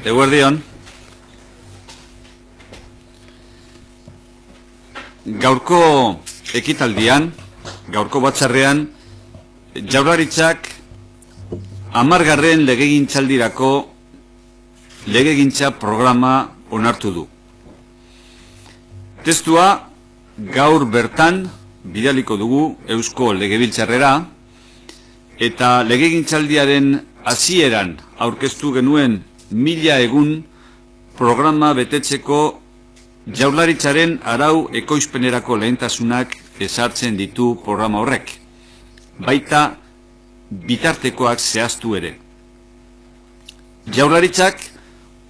Eguerdion. Gaurko ekitaldian, gaurko batzarrean, Jaurlaritzak 10. legegintzaldirako legegintza programa onartu du. Testua gaur bertan bidaliko dugu Eusko Legebiltzarrera, eta legegintzaldiaren hasieran aurkeztu genuen 1000 egun programa betetzeko Jaurlaritzaren arau ekoizpenerako lehentasunak ezartzen ditu programa horrek, baita bitartekoak zehaztu ere. Jaurlaritzak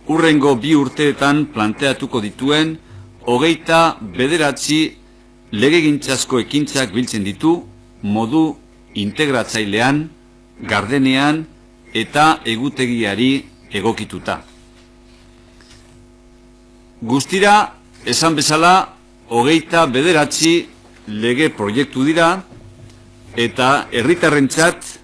hurrengo 2 urteetan planteatuko dituen 29 legegintzazko ekintzak biltzen ditu modu integratzailean, gardenean eta egutegiari egokituta. Guztira, esan bezala, 29 lege proiektu dira eta herritarrentzat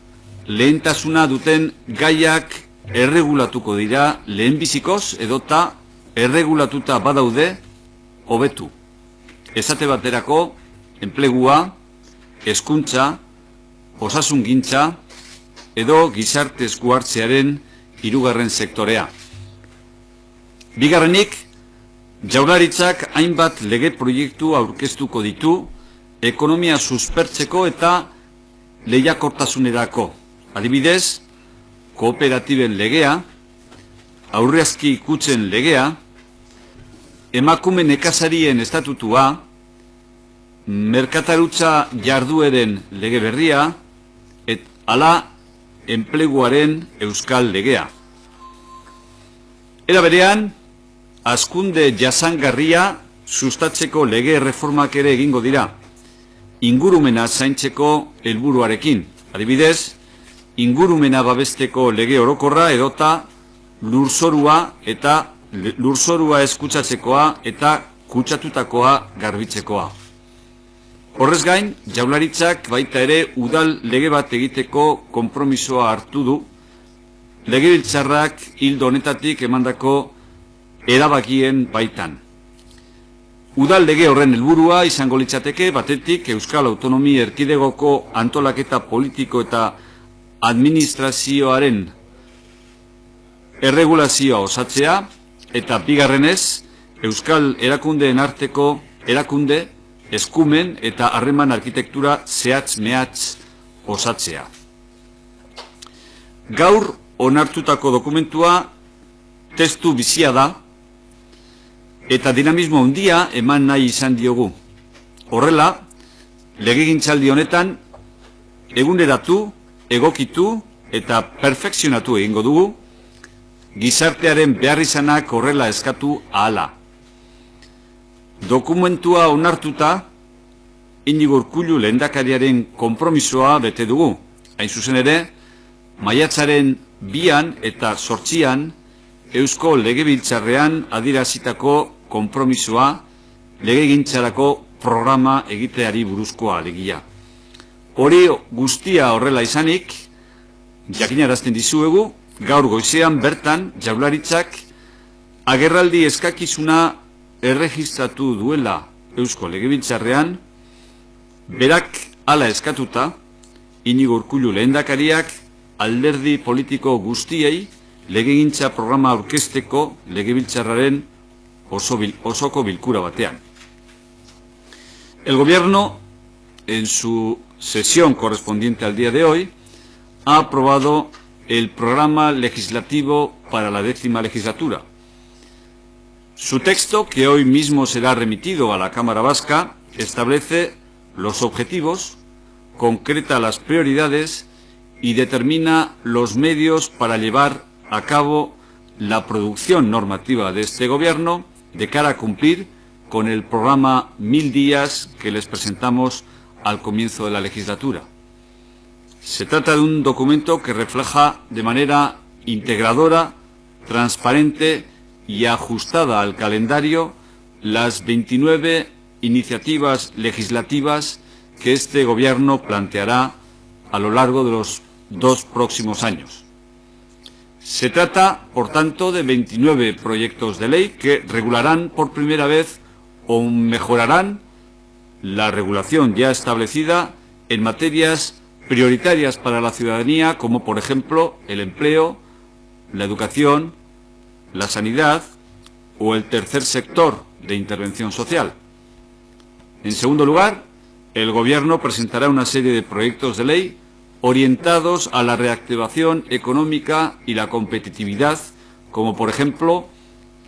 lehentasuna duten gaiak erregulatuko dira lehenbizikoz edota erregulatuta badaude hobetu. Esate baterako, enplegua, hezkuntza, osasungintza edo gizarte esku hartzearen 3. sektorea. Bigarrenik, Jaurlaritzak hainbat lege proiektu aurkeztuko ditu ekonomia suspertzeko eta lehiakortasunerako. Adibidez, kooperatiben legea, aurrezki kutxen legea, emakume nekazarien estatutua, merkatarutza jardueren lege berria, ala enpleguaren euskal legea. Era berean, hazkunde jasangarria sustatzeko lege erreformak ere egingo dira, ingurumena zaintzeko helburuarekin. Adibidez, ingurumena babesteko lege orokorra edota lurzorua eskutxatzekoa eta kutsatutakoa garbitzekoa. Horrez gain, Jaurlaritzak baita ere udal lege bat egiteko konpromisoa hartu du, Legebiltzarrak ildo honetatik emandako erabakien baitan. Udal lege horren helburua izango litzateke batetik Euskal Autonomia Erkidegoko antolaketa politiko eta administrazioaren erregulazioa osatzea, eta bigarrenez, Euskal erakundeen arteko erakunde, eskumen eta harreman arkitektura zehatz-mehatz osatzea. Gaur onartutako dokumentua testu bizia da, eta dinamismo handia eman nahi izan diogu. Horrela, legegintzaldi honetan, eguneratu, egokitu eta perfekzionatu egingo dugu, gizartearen beharrizanak horrela eskatu ahala. Dokumentua onartuta, Inigo Urkullu lehendakariaren konpromisoa bete dugu. Hain zuzen ere, maiatzaren 2 eta 8 Eusko Legebiltzarrean adierazitako konpromisoa legegintzarako programa egiteari buruzkoa alegia. Hori guztia horrela izanik, jakinarazten dizuegu, gaur goizean bertan Jaurlaritzak agerraldi eskakizuna erregistratu duela Eusko Legebiltzarrean, berak hala eskatuta, Inigo Urkullu lehendakariak alderdi politiko guztiei legegintza programa aurkezteko Legebiltzarraren osoko bilkura batean. El Gobierno, en su sesión correspondiente al día de hoy, ha aprobado el programa legislativo para la 10ª legislatura. Su texto, que hoy mismo será remitido a la Cámara Vasca, establece los objetivos, concreta las prioridades y determina los medios para llevar a cabo la producción normativa de este Gobierno de cara a cumplir con el programa 1000 días que les presentamos al comienzo de la legislatura. Se trata de un documento que refleja de manera integradora, transparente y ajustada al calendario las 29 iniciativas legislativas que este Gobierno planteará a lo largo de los 2 próximos años. Se trata, por tanto, de 29 proyectos de ley que regularán por primera vez o mejorarán la regulación ya establecida en materias prioritarias para la ciudadanía, como por ejemplo el empleo, la educación, la sanidad o el tercer sector de intervención social. En segundo lugar, el Gobierno presentará una serie de proyectos de ley orientados a la reactivación económica y la competitividad, como por ejemplo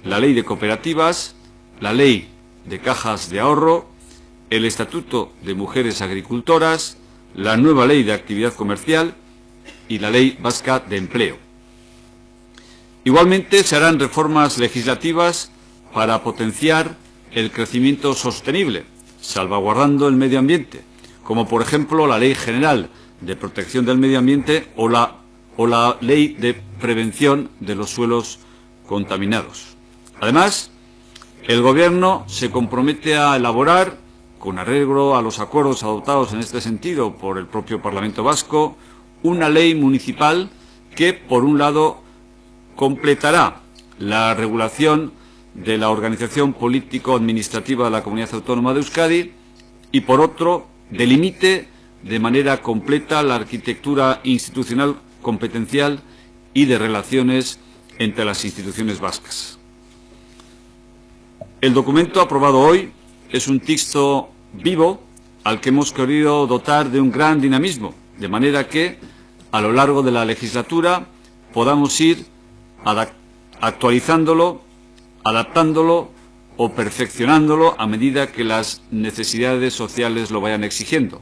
la Ley de Cooperativas, la Ley de Cajas de Ahorro, el Estatuto de Mujeres Agricultoras, la nueva Ley de Actividad Comercial y la Ley Vasca de Empleo. Igualmente se harán reformas legislativas para potenciar el crecimiento sostenible, salvaguardando el medio ambiente, como por ejemplo la Ley General de Protección del Medio Ambiente o la Ley de Prevención de los Suelos Contaminados. Además, el Gobierno se compromete a elaborar, con arreglo a los acuerdos adoptados en este sentido por el propio Parlamento Vasco, una ley municipal que, por un lado, completará la regulación de la organización político-administrativa de la Comunidad Autónoma de Euskadi y, por otro, delimite de manera completa la arquitectura institucional competencial y de relaciones entre las instituciones vascas. El documento aprobado hoy es un texto vivo al que hemos querido dotar de un gran dinamismo, de manera que, a lo largo de la legislatura, podamos ir actualizándolo, adaptándolo o perfeccionándolo a medida que las necesidades sociales lo vayan exigiendo.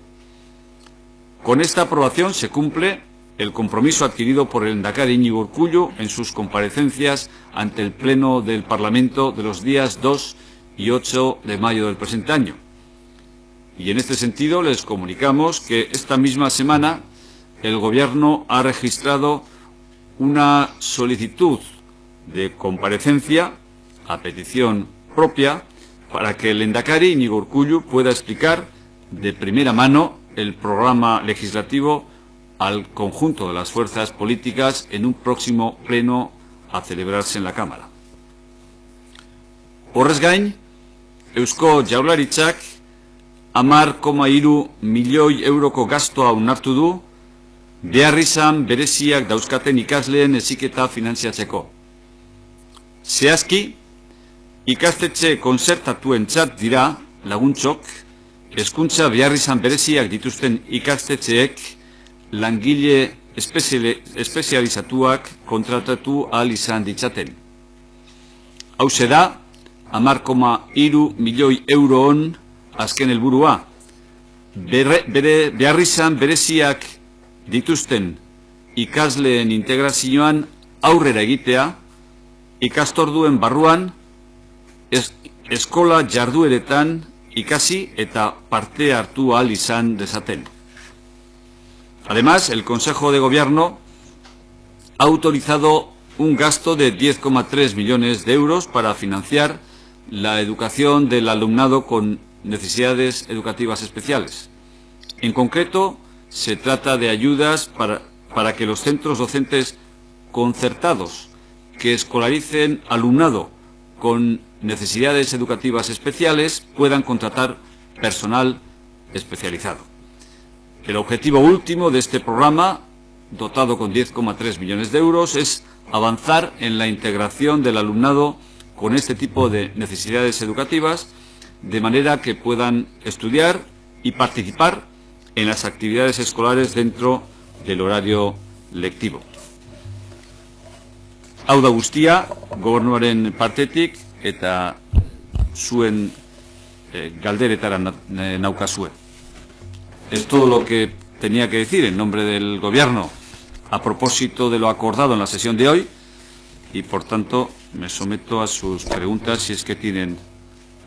Con esta aprobación se cumple el compromiso adquirido por el Lehendakari Iñigo Urkullu en sus comparecencias ante el Pleno del Parlamento de los días 2 y 8 de mayo del presente año. Y en este sentido les comunicamos que esta misma semana el Gobierno ha registrado una solicitud de comparecencia a petición propia para que el Lehendakari Iñigo Urkullu pueda explicar de primera mano el programa legislativo al conjunto de las fuerzas políticas en un próximo pleno a celebrarse en la Cámara. Horrez gain, Eusko Jaurlaritzak 10,3 milioi euroko gastoa onartu du beharrizan bereziak dauzkaten ikasleen heziketa finantziatzeko. Zehazki, ikastetxe konzertatuentzat dira laguntzok, hezkuntza beharrizan bereziak dituzten ikastetxeek langile espezializatuak kontratatu ahal izan ditzaten. Hauxe da, 10,3 milioi euroon azken helburua, beharrizan bereziak dituzten ikasleen integrazioan aurrera egitea, ikastorduen barruan, eskola jardueretan ikasi eta parte hartu ahal izan dezaten. Además, el Consejo de Gobierno ha autorizado un gasto de 10,3 millones de euros para financiar la educación del alumnado con necesidades educativas especiales. En concreto, se trata de ayudas para que los centros docentes concertados que escolaricen alumnado con necesidades educativas especiales puedan contratar personal especializado. El objetivo último de este programa, dotado con 10,3 millones de euros, es avanzar en la integración del alumnado con este tipo de necesidades educativas, de manera que puedan estudiar y participar en las actividades escolares dentro del horario lectivo. Hau da guztia, gobernuaren partetik eta zuen galderetara naukazue. Es todo lo que tenía que decir en nombre del Gobierno a propósito de lo acordado en la sesión de hoy y, por tanto, me someto a sus preguntas si es que tienen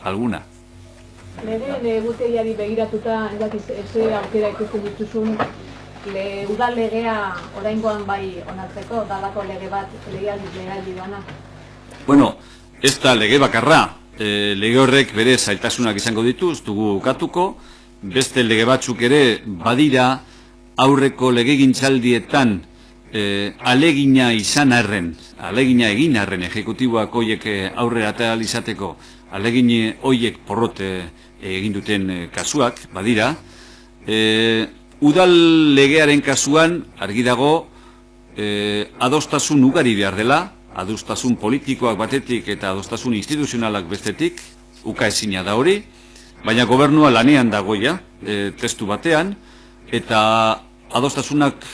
alguna. Lege egutegiari begiratuta, ez aukera ikusten dituzun, udal legea oraingoan bai onartzeko, dalako lege bat legealdi doana. Bueno, esta lege bakarra lege horrek bere zailtasunak izango ditu, ez dugu ukatuko, beste lege batzuk ere badira aurreko legegintzaldietan alegina izan arren, alegina egin arren ejekutiboak hoiek aurrera atera izateko, alegin hoiek porrote egin duten kasuak badira. Udal legearen kasuan argi dago adostasun ugari behar dela, adostasun politikoak batetik eta adostasun instituzionalak bestetik, ukaezina da hori, baina gobernua lanean dagoia testu batean, eta adostasunak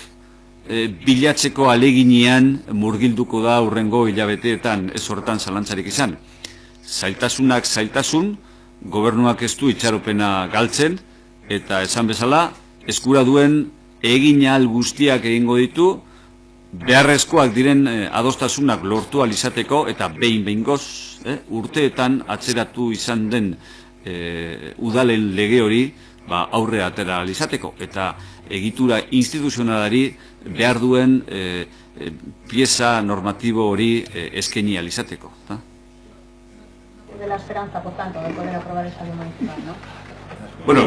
bilatzeko aleginean murgilduko da hurrengo hilabeteetan, ez horretan zalantzarik izan. Zailtasunak zailtasun, gobernuak ez du itxaropena galtzen, eta esan bezala, eskura duen egin ahal guztiak egingo ditu, beharrezkoak diren adostasunak lortu alizateko, eta behin-behingoz urteetan atzeratu izan den udalen lege hori aurre atera alizateko, eta egitura instituzionalari behar duen pieza normatibo hori eskaini alizateko. De la esperanza, por tanto, de poder aprobar esa ley municipal, ¿no? Bueno,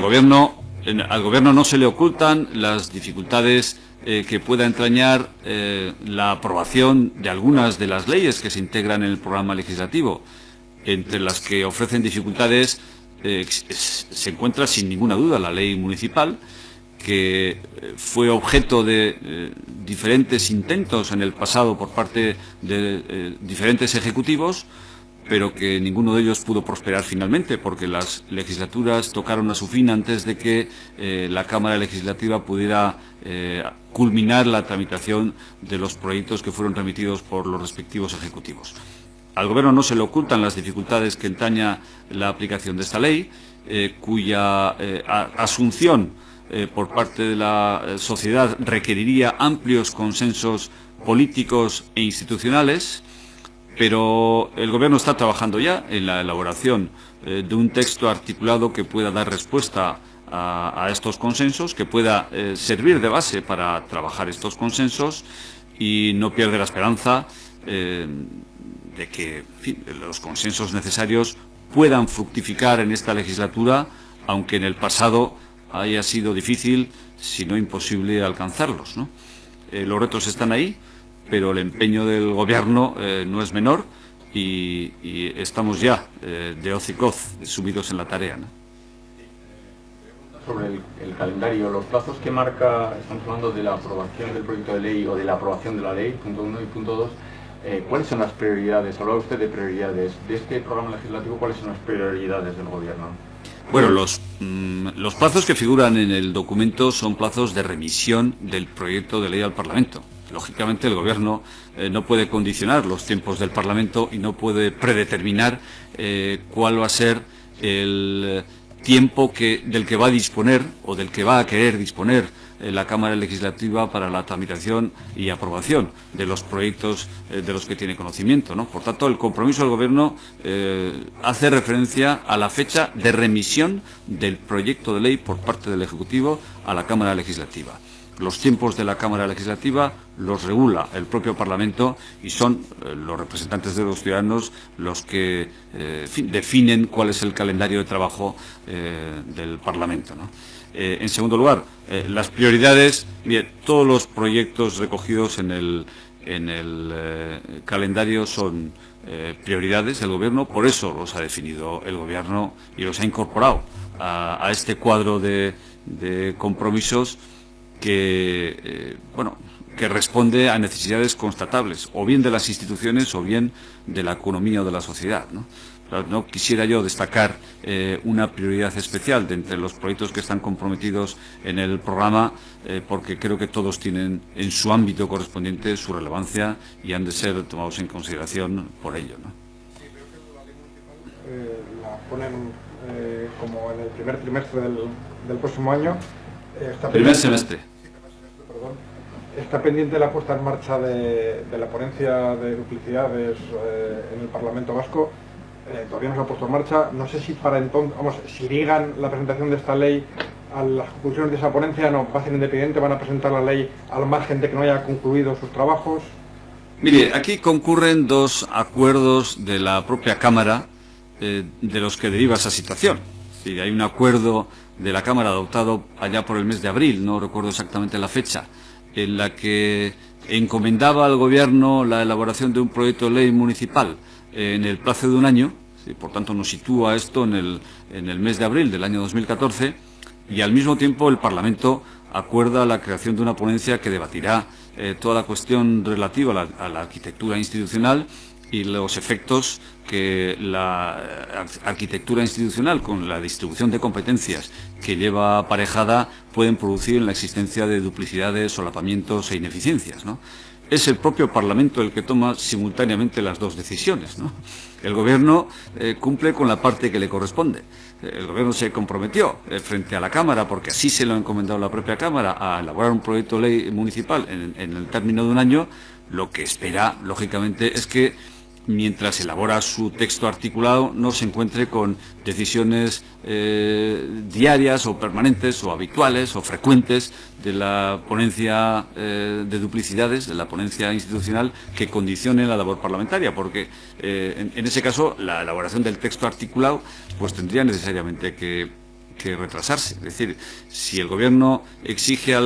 al gobierno no se le ocultan las dificultades que pueda entrañar la aprobación de algunas de las leyes que se integran en el programa legislativo. Entre las que ofrecen dificultades se encuentra sin ninguna duda la ley municipal, que fue objeto de diferentes intentos en el pasado por parte de diferentes ejecutivos, pero que ninguno de ellos pudo prosperar finalmente, porque las legislaturas tocaron a su fin antes de que la Cámara Legislativa pudiera culminar la tramitación de los proyectos que fueron remitidos por los respectivos ejecutivos. Al Gobierno no se le ocultan las dificultades que entraña la aplicación de esta ley, cuya asunción por parte de la sociedad requeriría amplios consensos políticos e institucionales, pero el Gobierno está trabajando ya en la elaboración de un texto articulado que pueda dar respuesta a estos consensos, que pueda servir de base para trabajar estos consensos, y no pierde la esperanza de que, en fin, los consensos necesarios puedan fructificar en esta legislatura, aunque en el pasado haya sido difícil, si no imposible, alcanzarlos, ¿no? Los retos están ahí, pero el empeño del Gobierno no es menor, y estamos ya de hoz y coz sumidos en la tarea, ¿no? Sobre el calendario, los plazos que marca, estamos hablando de la aprobación del proyecto de ley o de la aprobación de la ley, punto 1 y punto 2, ¿cuáles son las prioridades? Hablaba usted de prioridades. De este programa legislativo, ¿cuáles son las prioridades del Gobierno? Bueno, los plazos que figuran en el documento son plazos de remisión del proyecto de ley al Parlamento. Lógicamente, el Gobierno no puede condicionar los tiempos del Parlamento y no puede predeterminar cuál va a ser el tiempo del que va a disponer o del que va a querer disponer la Cámara Legislativa para la tramitación y aprobación de los proyectos de los que tiene conocimiento, ¿no? Por tanto, el compromiso del Gobierno hace referencia a la fecha de remisión del proyecto de ley por parte del Ejecutivo a la Cámara Legislativa. Los tiempos de la Cámara Legislativa los regula el propio Parlamento, y son los representantes de los ciudadanos los que definen cuál es el calendario de trabajo del Parlamento, ¿no? En segundo lugar, las prioridades. Bien, todos los proyectos recogidos en el calendario son prioridades del Gobierno, por eso los ha definido el Gobierno y los ha incorporado a este cuadro de compromisos que responde a necesidades constatables, o bien de las instituciones o bien de la economía o de la sociedad, ¿no? No quisiera yo destacar una prioridad especial de entre los proyectos que están comprometidos en el programa, porque creo que todos tienen en su ámbito correspondiente su relevancia y han de ser tomados en consideración por ello, ¿no? Sí, creo que la ley municipal la ponen como en el primer trimestre del próximo año. Primer semestre. Perdón. Está pendiente la puesta en marcha de la ponencia de duplicidades en el Parlamento Vasco. Todavía no se ha puesto en marcha. No sé si para entonces, si ligan la presentación de esta ley a las conclusiones de esa ponencia, no va a ser independiente, van a presentar la ley al margen de que no haya concluido sus trabajos. Mire, aquí concurren dos acuerdos de la propia Cámara de los que deriva esa situación. Sí, hay un acuerdo de la Cámara adoptado allá por el mes de abril, no recuerdo exactamente la fecha, en la que encomendaba al Gobierno la elaboración de un proyecto de ley municipal en el plazo de un año. Sí, por tanto, nos sitúa esto en el mes de abril del año 2014, y al mismo tiempo el Parlamento acuerda la creación de una ponencia que debatirá toda la cuestión relativa a la arquitectura institucional y los efectos que la arquitectura institucional, con la distribución de competencias que lleva aparejada, pueden producir en la existencia de duplicidades, solapamientos e ineficiencias, ¿no? Es el propio Parlamento el que toma simultáneamente las dos decisiones, ¿no? El Gobierno cumple con la parte que le corresponde. El Gobierno se comprometió frente a la Cámara, porque así se lo ha encomendado la propia Cámara, a elaborar un proyecto de ley municipal en el término de un año. Lo que espera, lógicamente, es que mientras elabora su texto articulado no se encuentre con decisiones diarias o permanentes o habituales o frecuentes de la ponencia de duplicidades, de la ponencia institucional, que condicione la labor parlamentaria, porque en ese caso la elaboración del texto articulado pues tendría necesariamente que retrasarse. Es decir, si el Gobierno exige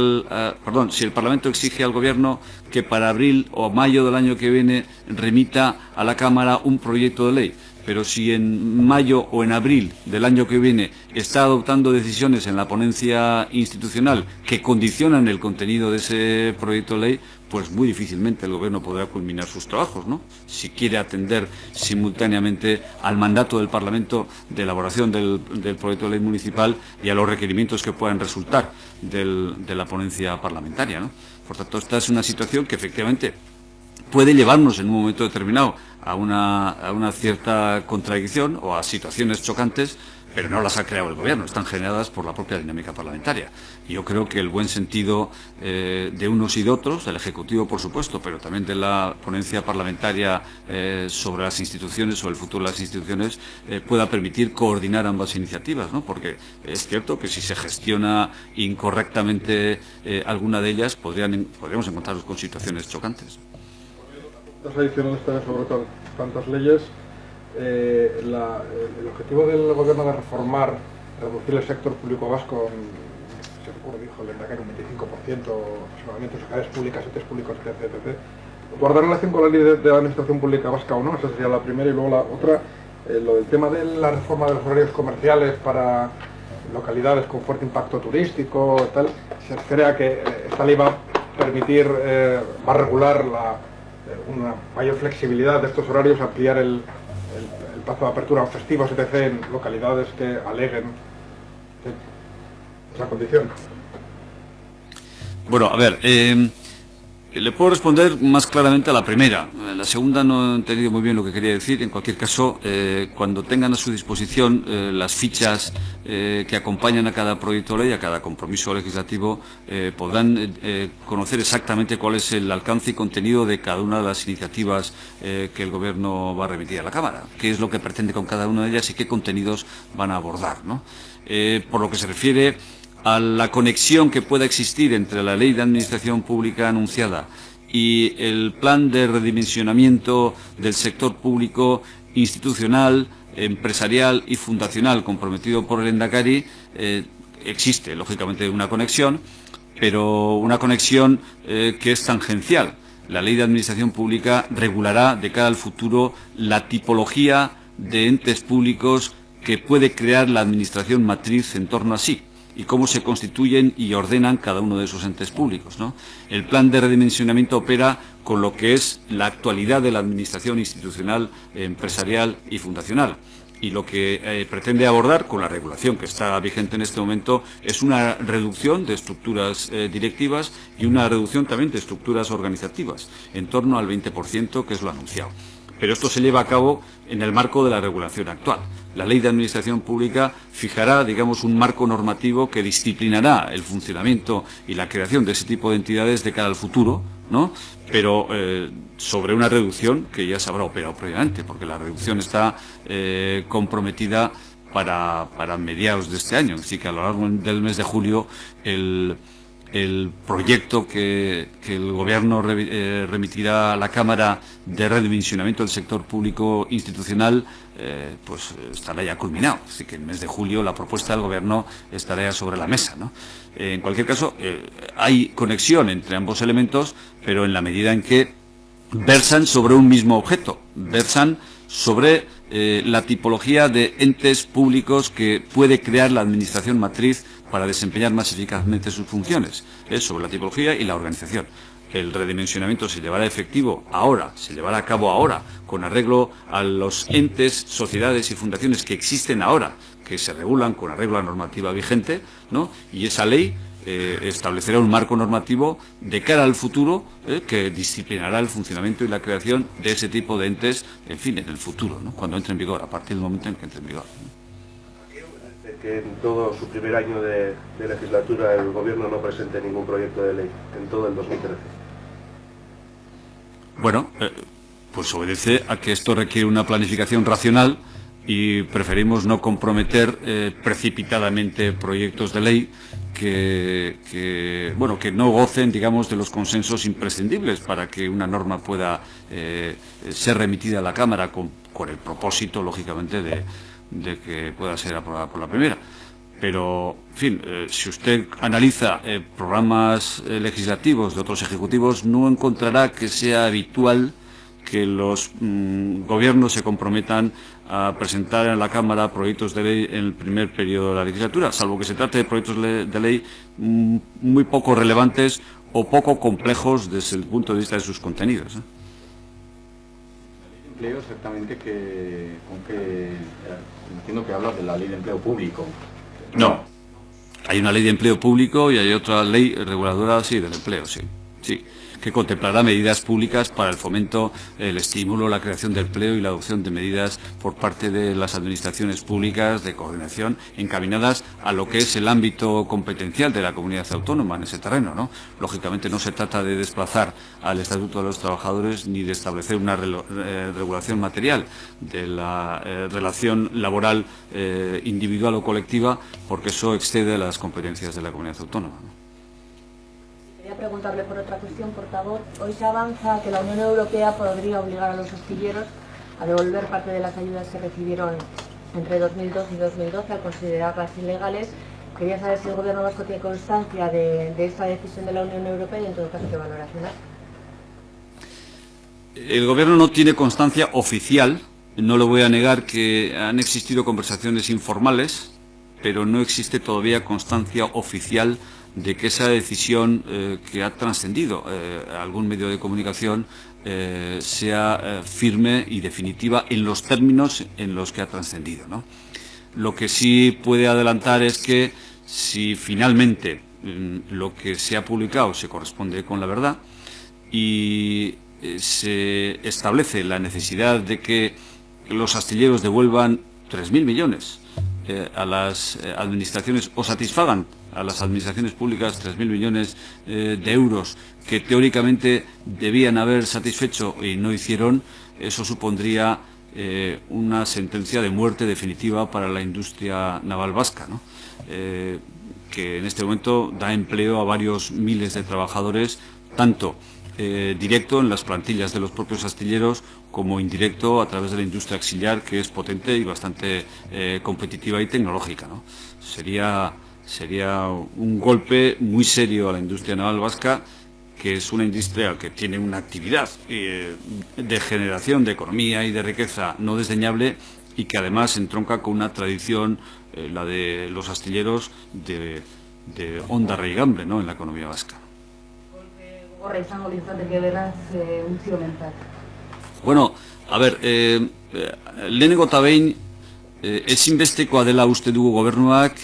si el Parlamento exige al Gobierno que para abril o mayo del año que viene remita a la Cámara un proyecto de ley, pero si en mayo o en abril del año que viene está adoptando decisiones en la ponencia institucional que condicionan el contenido de ese proyecto de ley, pues muy difícilmente el Gobierno podrá culminar sus trabajos, ¿no? Si quiere atender simultáneamente al mandato del Parlamento de elaboración del proyecto de ley municipal y a los requerimientos que puedan resultar de la ponencia parlamentaria, ¿no? Por tanto, esta es una situación que efectivamente puede llevarnos en un momento determinado a una cierta contradicción o a situaciones chocantes, pero no las ha creado el Gobierno, están generadas por la propia dinámica parlamentaria. Y yo creo que el buen sentido de unos y de otros, del Ejecutivo por supuesto, pero también de la ponencia parlamentaria sobre las instituciones o el futuro de las instituciones, pueda permitir coordinar ambas iniciativas, ¿no? Porque es cierto que si se gestiona incorrectamente alguna de ellas, podríamos encontrarnos con situaciones chocantes. Las adicionales también sobre tantas leyes. El objetivo del Gobierno de reformar, reducir el sector público vasco, se recuerda, dijo el Lehendakari, un 25%, aproximadamente, sociedades públicas, entes públicos, etc. ¿Guarda relación con la ley de la administración pública vasca o no? Esa sería la primera. Y luego la otra, lo del tema de la reforma de los horarios comerciales para localidades con fuerte impacto turístico, tal. Se refiere a que esta ley va a permitir, va a regular una mayor flexibilidad de estos horarios, ampliar el plazo de apertura a festivos, etc., en localidades que aleguen esa condición. Bueno, a ver, le puedo responder más claramente a la primera. La segunda no he entendido muy bien lo que quería decir. En cualquier caso, cuando tengan a su disposición las fichas que acompañan a cada proyecto de ley, a cada compromiso legislativo, podrán conocer exactamente cuál es el alcance y contenido de cada una de las iniciativas que el Gobierno va a remitir a la Cámara, qué es lo que pretende con cada una de ellas y qué contenidos van a abordar, ¿no? Por lo que se refiere a la conexión que pueda existir entre la Ley de Administración Pública anunciada y el plan de redimensionamiento del sector público institucional, empresarial y fundacional comprometido por el Lehendakari, existe, lógicamente, una conexión, pero una conexión que es tangencial. La Ley de Administración Pública regulará de cara al futuro la tipología de entes públicos que puede crear la Administración matriz en torno a sí, y cómo se constituyen y ordenan cada uno de esos entes públicos, ¿no? El plan de redimensionamiento opera con lo que es la actualidad de la administración institucional, empresarial y fundacional. Y lo que pretende abordar con la regulación que está vigente en este momento es una reducción de estructuras directivas y una reducción también de estructuras organizativas, en torno al 20%, que es lo anunciado. Pero esto se lleva a cabo en el marco de la regulación actual. La Ley de Administración Pública fijará, digamos, un marco normativo que disciplinará el funcionamiento y la creación de ese tipo de entidades de cara al futuro, ¿no? Pero sobre una reducción que ya se habrá operado previamente, porque la reducción está comprometida para mediados de este año. Así que a lo largo del mes de julio el el proyecto que el Gobierno remitirá a la Cámara de redimensionamiento del sector público institucional pues estará ya culminado. Así que en el mes de julio la propuesta del Gobierno estará ya sobre la mesa, ¿no? En cualquier caso, hay conexión entre ambos elementos, pero en la medida en que versan sobre un mismo objeto, versan sobre la tipología de entes públicos que puede crear la administración matriz para desempeñar más eficazmente sus funciones, sobre la tipología y la organización. El redimensionamiento se llevará a cabo ahora, con arreglo a los entes, sociedades y fundaciones que existen ahora, que se regulan con arreglo a la normativa vigente, ¿no? Y esa ley establecerá un marco normativo de cara al futuro que disciplinará el funcionamiento y la creación de ese tipo de entes, en fin, en el futuro, ¿no? Cuando entre en vigor, a partir del momento en que entre en vigor, ¿no? Que en todo su primer año de legislatura el Gobierno no presente ningún proyecto de ley, en todo el 2013. Bueno, pues obedece a que esto requiere una planificación racional y preferimos no comprometer precipitadamente proyectos de ley que no gocen, digamos, de los consensos imprescindibles para que una norma pueda ser remitida a la Cámara con el propósito, lógicamente, de que pueda ser aprobada por la primera. Pero, en fin, si usted analiza programas legislativos de otros ejecutivos, no encontrará que sea habitual que los gobiernos se comprometan a presentar en la Cámara proyectos de ley en el primer periodo de la legislatura, salvo que se trate de proyectos de ley muy poco relevantes o poco complejos desde el punto de vista de sus contenidos, ¿eh? Empleo exactamente entiendo que habla de la ley de empleo público. No, hay una ley de empleo público y hay otra ley reguladora, sí, del empleo, sí, que contemplará medidas públicas para el fomento, el estímulo, la creación de empleo y la adopción de medidas por parte de las administraciones públicas de coordinación encaminadas a lo que es el ámbito competencial de la comunidad autónoma en ese terreno, ¿no? Lógicamente no se trata de desplazar al Estatuto de los Trabajadores ni de establecer una regulación material de la relación laboral individual o colectiva, porque eso excede las competencias de la comunidad autónoma, ¿no? Quería preguntarle por otra cuestión, portavoz. Hoy se avanza que la Unión Europea podría obligar a los astilleros a devolver parte de las ayudas que recibieron entre 2002 y 2012 al considerarlas ilegales. Quería saber si el Gobierno vasco tiene constancia de esta decisión de la Unión Europea y, en todo caso, qué valoración hace. El Gobierno no tiene constancia oficial. No le voy a negar que han existido conversaciones informales, pero no existe todavía constancia oficial de que esa decisión que ha trascendido algún medio de comunicación sea firme y definitiva en los términos en los que ha trascendido, ¿no? Lo que sí puede adelantar es que si finalmente lo que se ha publicado se corresponde con la verdad y se establece la necesidad de que los astilleros devuelvan 3.000 millones a las administraciones o satisfagan a las administraciones públicas 3.000 millones de euros que teóricamente debían haber satisfecho y no hicieron, eso supondría una sentencia de muerte definitiva para la industria naval vasca, ¿no? Que en este momento da empleo a varios miles de trabajadores, tanto directo en las plantillas de los propios astilleros como indirecto a través de la industria auxiliar, que es potente y bastante competitiva y tecnológica, ¿no? Sería un golpe muy serio a la industria naval vasca, que es una industria que tiene una actividad de generación de economía y de riqueza no desdeñable y que además entronca con una tradición, la de los astilleros, de honda raigambre, ¿no?, en la economía vasca. Bueno, a ver, lehenengo eta behin ezinbestekoa dela uste dugu gobernuak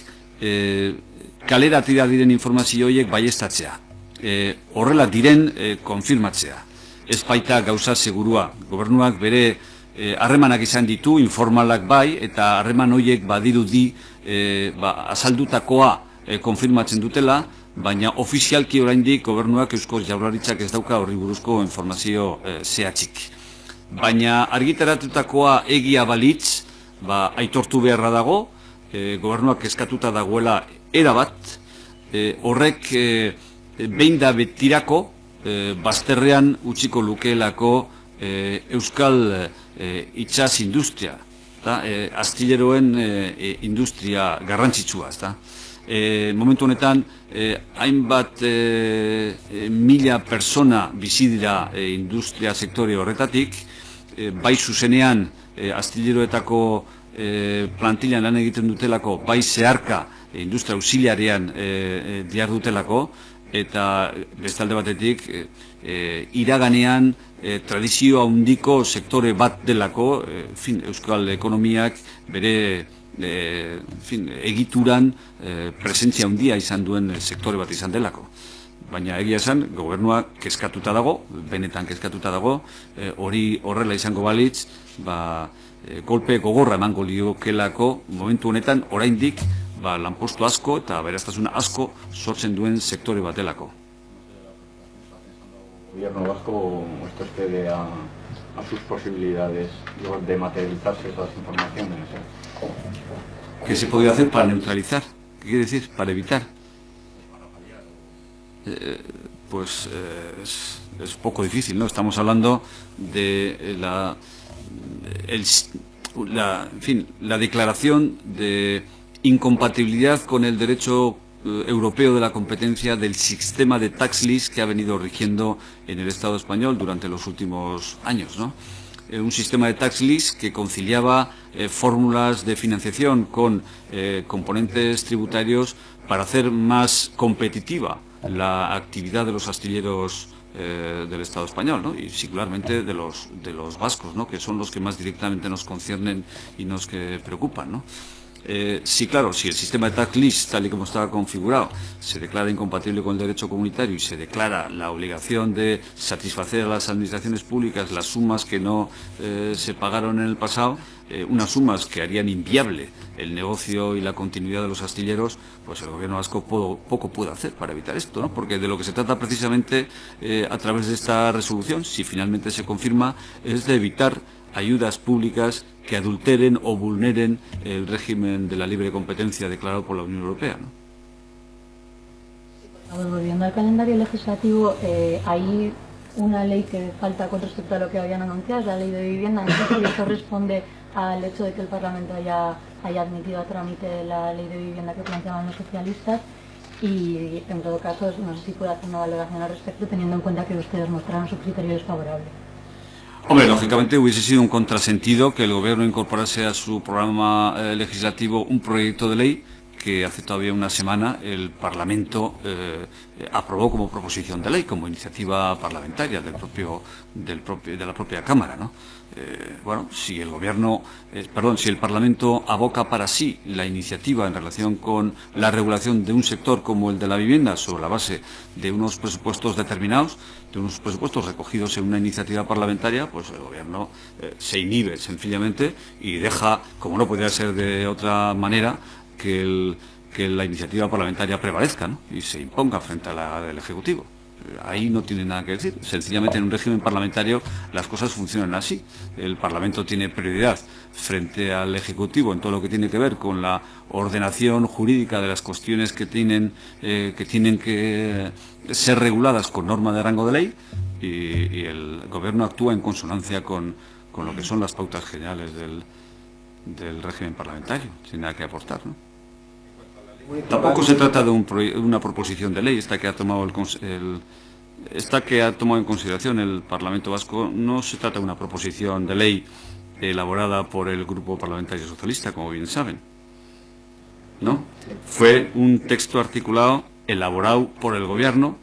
kaleratu diren informazio horiek baieztatzea. Horrela diren konfirmatzea. Ez baita gauza segurua. Gobernuak bere harremanak izan ditu, informalak bai, eta harreman horiek badirudi azaldutakoa konfirmatzen dutela, baina ofizialki oraindik gobernuak, Eusko Jaurlaritzak ez dauka horri buruzko informazio zehatzik. Baina argitaratutakoa egia balitz, aitortu beharra dago, gobernuak eskatuta dagoela erabat, horrek behin da betirako bazterrean utziko lukeelako euskal itsas industria, astilleroen industria garrantzitsua, ezta? Momentu honetan, hainbat mila persona bizi dira industria sektore horretatik, bai zuzenean astilleroetako plantilan lan egiten dutelako, bai zeharka industria auxiliarean dihardutelako, eta bestalde batetik iraganean tradizio handiko sektore bat delako, euskal ekonomiak bere egituran presentzia handia izan duen sektore bat izan delako. Baina egia esan, gobernua kezkatuta dago, benetan kezkatuta dago, hori horrela izango balitz, golpe gogorra emango liokelako momentu honetan oraindik lanpostu asko eta aberastasuna asko sortzen duen sektore batelako. ¿El gobierno vasco está usted a sus posibilidades de materializarse esas informaciones? ¿Qué se podría hacer para neutralizar? ¿Qué quiere decir? Para evitar. Pues es poco difícil, ¿no? Estamos hablando de la declaración de incompatibilidad con el derecho europeo de la competencia del sistema de tax list que ha venido rigiendo en el Estado español durante los últimos años, ¿no? Un sistema de tax list que conciliaba fórmulas de financiación con componentes tributarios para hacer más competitiva la actividad de los astilleros del Estado español, ¿no? Y singularmente de los vascos, ¿no? Que son los que más directamente nos conciernen y nos que preocupan, ¿no? Sí, claro, si el sistema de tax list, tal y como estaba configurado, se declara incompatible con el derecho comunitario y se declara la obligación de satisfacer a las administraciones públicas las sumas que no se pagaron en el pasado, unas sumas que harían inviable el negocio y la continuidad de los astilleros, pues el gobierno vasco poco puede hacer para evitar esto, ¿no? Porque de lo que se trata precisamente a través de esta resolución, si finalmente se confirma, es de evitar ayudas públicas que adulteren o vulneren el régimen de la libre competencia declarado por la Unión Europea, ¿no? Volviendo al calendario legislativo, hay una ley que falta con respecto a lo que habían anunciado, es la ley de vivienda. No sé si esto responde al hecho de que el Parlamento haya admitido a trámite la ley de vivienda que planteaban los socialistas, y en todo caso no sé si puede hacer una valoración al respecto, teniendo en cuenta que ustedes mostraron su criterio desfavorable. Hombre, lógicamente hubiese sido un contrasentido que el Gobierno incorporase a su programa legislativo un proyecto de ley que hace todavía una semana el Parlamento aprobó como proposición de ley, como iniciativa parlamentaria de la propia Cámara, ¿no? Bueno, si el si el Parlamento aboca para sí la iniciativa en relación con la regulación de un sector como el de la vivienda sobre la base de unos presupuestos determinados, de unos presupuestos recogidos en una iniciativa parlamentaria, pues el Gobierno se inhibe sencillamente y deja, como no podría ser de otra manera, que la iniciativa parlamentaria prevalezca, ¿no? Y se imponga frente a la del Ejecutivo. Ahí no tiene nada que decir. Sencillamente en un régimen parlamentario las cosas funcionan así. El Parlamento tiene prioridad frente al Ejecutivo en todo lo que tiene que ver con la ordenación jurídica de las cuestiones que tienen que ser reguladas con norma de rango de ley, y el Gobierno actúa en consonancia con lo que son las pautas generales del régimen parlamentario, sin nada que aportar, ¿no? Tampoco se trata de una proposición de ley. Esta que ha tomado en consideración el Parlamento Vasco no se trata de una proposición de ley elaborada por el Grupo Parlamentario Socialista, como bien saben, ¿no? Fue un texto articulado elaborado por el Gobierno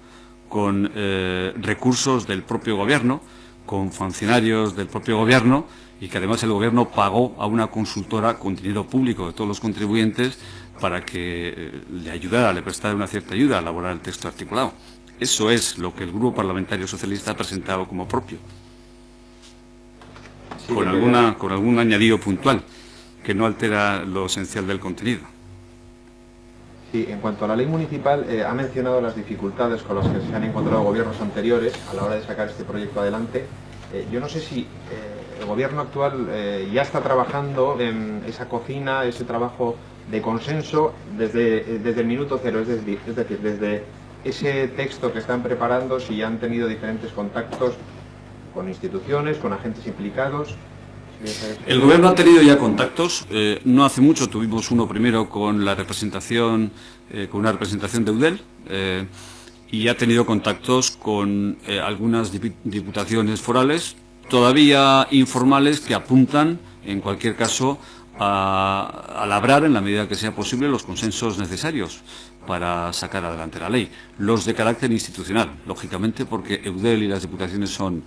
con recursos del propio Gobierno, con funcionarios del propio Gobierno, y que además el Gobierno pagó a una consultora con dinero público de todos los contribuyentes para que le prestara una cierta ayuda a elaborar el texto articulado. Eso es lo que el Grupo Parlamentario Socialista ha presentado como propio, sí, con algún añadido puntual que no altera lo esencial del contenido. Sí, en cuanto a la ley municipal, ha mencionado las dificultades con las que se han encontrado gobiernos anteriores a la hora de sacar este proyecto adelante. Yo no sé si el gobierno actual ya está trabajando en esa cocina, ese trabajo de consenso desde el minuto cero, es decir, desde ese texto que están preparando, si ya han tenido diferentes contactos con instituciones, con agentes implicados. El Gobierno ha tenido ya contactos. No hace mucho tuvimos uno primero con la representación, con una representación de Eudel, y ha tenido contactos con algunas diputaciones forales, todavía informales, que apuntan, en cualquier caso, a labrar, en la medida que sea posible, los consensos necesarios para sacar adelante la ley. Los de carácter institucional, lógicamente, porque Eudel y las diputaciones son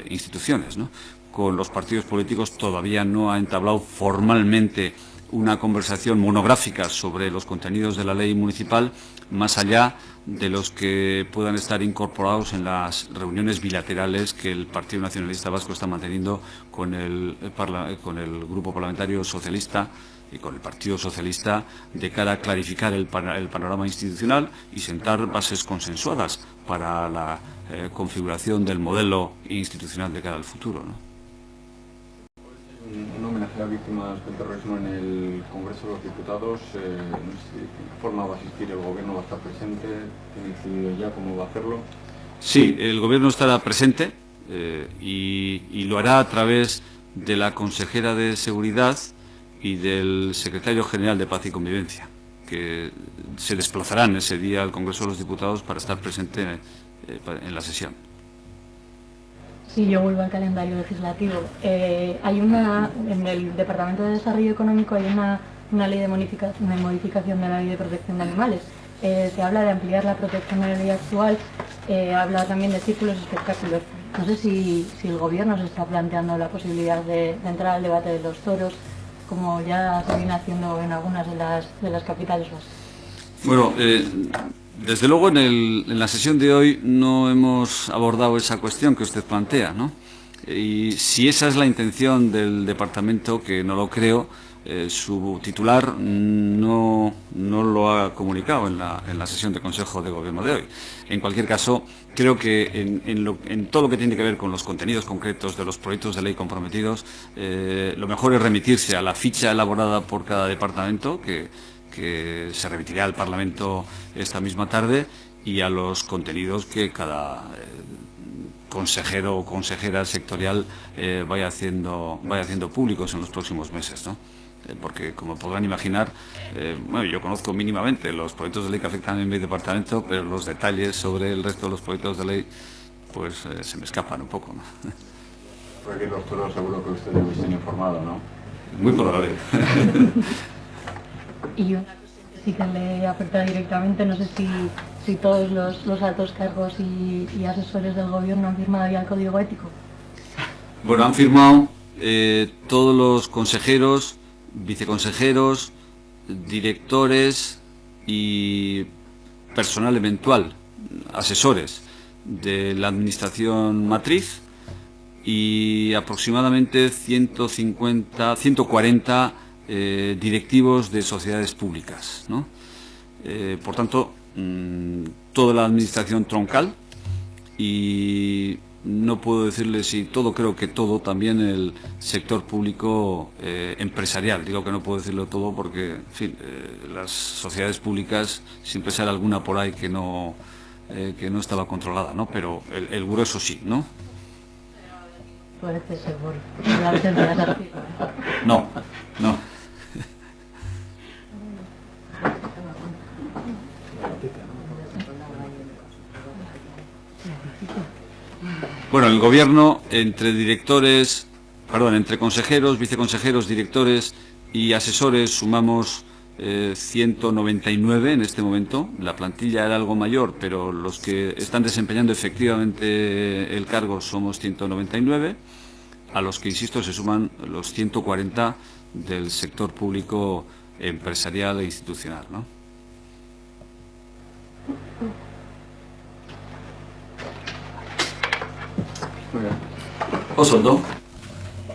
instituciones, ¿no? Con los partidos políticos todavía no ha entablado formalmente una conversación monográfica sobre los contenidos de la ley municipal, más allá de los que puedan estar incorporados en las reuniones bilaterales que el Partido Nacionalista Vasco está manteniendo con el Grupo Parlamentario Socialista y con el Partido Socialista, de cara a clarificar el panorama institucional y sentar bases consensuadas para la configuración del modelo institucional de cara al futuro, ¿no? Un homenaje a víctimas del terrorismo en el Congreso de los Diputados. No sé de qué forma va a asistir el Gobierno, va a estar presente, tiene decidido ya cómo va a hacerlo. Sí, el Gobierno estará presente y lo hará a través de la consejera de Seguridad y del secretario general de Paz y Convivencia, que se desplazarán ese día al Congreso de los Diputados para estar presente en la sesión. Sí, yo vuelvo al calendario legislativo. En el Departamento de Desarrollo Económico hay una ley de modificación de la Ley de Protección de Animales. Se habla de ampliar la protección de la ley actual, habla también de círculos y espectáculos. No sé si el Gobierno se está planteando la posibilidad de entrar al debate de los toros, como ya se viene haciendo en algunas de las capitales vascas. Bueno, desde luego en la sesión de hoy no hemos abordado esa cuestión que usted plantea, ¿no? Y si esa es la intención del departamento, que no lo creo, su titular no lo ha comunicado en la sesión de Consejo de Gobierno de hoy. En cualquier caso, creo que en todo lo que tiene que ver con los contenidos concretos de los proyectos de ley comprometidos, lo mejor es remitirse a la ficha elaborada por cada departamento, que se remitirá al Parlamento esta misma tarde, y a los contenidos que cada consejero o consejera sectorial vaya haciendo públicos en los próximos meses, ¿no? Porque, como podrán imaginar, bueno, yo conozco mínimamente los proyectos de ley que afectan a mi departamento, pero los detalles sobre el resto de los proyectos de ley pues se me escapan un poco, ¿no? Porque los toros seguro que usted debe estar informado, ¿no? Muy probable. Y una cuestión que sí que le afecta directamente, no sé si todos los altos cargos y asesores del Gobierno han firmado ya el Código Ético. Bueno, han firmado todos los consejeros, viceconsejeros, directores y personal eventual, asesores de la Administración Matriz, y aproximadamente 140 directivos de sociedades públicas, ¿no? Por tanto, toda la administración troncal, y no puedo decirle si todo, creo que todo, también el sector público empresarial. Digo que no puedo decirlo todo porque, en fin, las sociedades públicas siempre sale alguna por ahí que no estaba controlada, ¿no? Pero el grueso sí, ¿no? Puede ser por la ausencia de las firmas. No. Bueno, el Gobierno, entre consejeros, viceconsejeros, directores y asesores, sumamos 199 en este momento. La plantilla era algo mayor, pero los que están desempeñando efectivamente el cargo somos 199, a los que, insisto, se suman los 140 del sector público empresarial e institucional, ¿no? Oso ondo.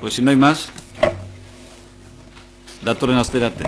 Pues si no hay más, datorren asterarte.